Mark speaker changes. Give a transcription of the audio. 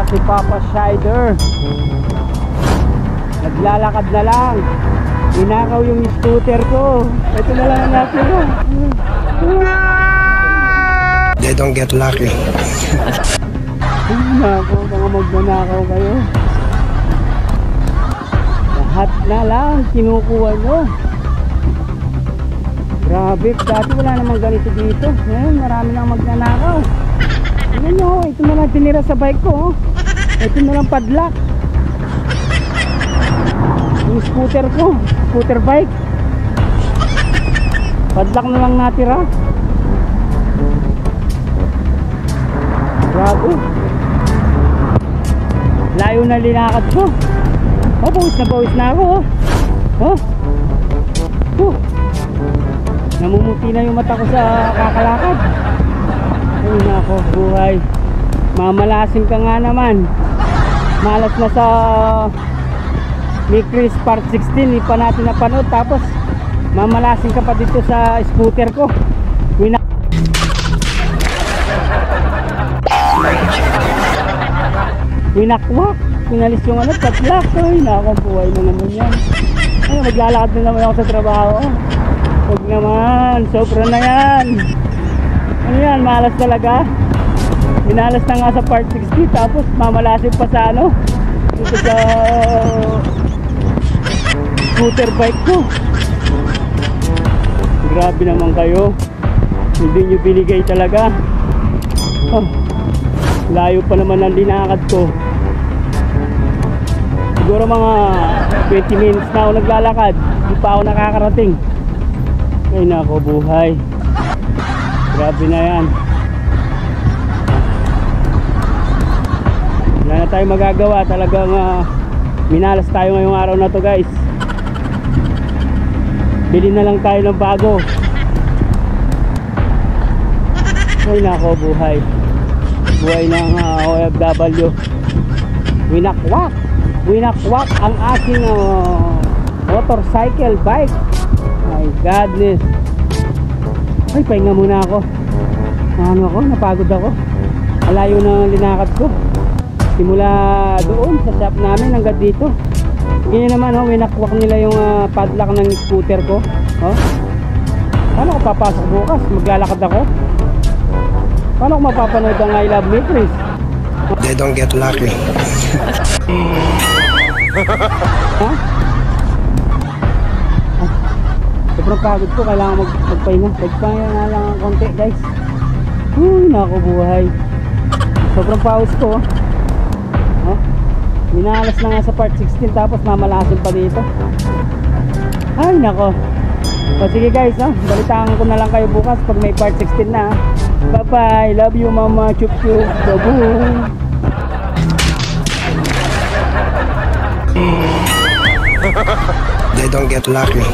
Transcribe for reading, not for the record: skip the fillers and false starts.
Speaker 1: si Papa Shider. Naglalakad na lang. Inakaw yung scooter ko. Ito na lang ang natira.
Speaker 2: They don't get lucky.
Speaker 1: Nako, mga magnanakaw kayo. Lahat na lang kinukuha nyo. Grabe, dati wala namang ganito dito. Ngayon, marami lang magnanakaw. Tingnan nyo, ito na lang tinira sa bike ko. Ito na lang padlock. Yung scooter ko, scooter bike. Padlock na lang natira. Grabe. Layo na linakad ko. Oh, pawis na ako. Oh. Oh. Namumuti na yung mata ko sa kakalakad. Ay nako, buhay. Mamalasin ka nga naman. Malas na sa Mikris Part 16, hindi pa natin napanood. Tapos mamalasin ka pa dito sa scooter ko. Winakwak. Pinalis yung ano, tatlak. Ay nako, buhay na naman yan. Ay, maglalakad na naman ako sa trabaho. Huwag naman, sobra na yan. Ano yan, malas talaga. Minalas na nga sa Part 60. Tapos mamalasin pa sa ano, dito sa scooter bike ko. Grabe naman kayo. Hindi nyo binigay talaga. Oh, layo pa naman ang linakad ko. Siguro mga 20 minutes na ako naglalakad. Hindi pa ako nakakarating. Ay nako, buhay. Grabe na yan. Wala na tayo magagawa. Talagang minalas tayo ngayong araw na to, guys. Bili na lang tayo ng bago. Ay nako, buhay. Buhay ng OFW. Winakwak ang aking motorcycle bike. My godness. Ay, pahinga muna ako. Napagod ako. Malayo na linakad ko. Simula doon sa shop namin hanggang dito. Ganyan naman, winakwak nila yung padlock ng scooter ko. Paano ako papasok bukas? Maglalakad ako? Paano ako mapapanood ang I Love Mikris?
Speaker 2: They don't get lucky.
Speaker 1: Ha? Sobrang pagod ko, kailangan magpahinga. Magpahinga nga lang ang konti, guys. Uy, naku, buhay. Sobrang pawis ko. Minalas na nga sa Part 16, tapos mamalasin pa dito. Ay, nako. So sige guys, balitaan ko na lang kayo bukas pag may Part 16 na. Bye bye, love you mama, chup chup, baboom.
Speaker 2: They don't get lucky.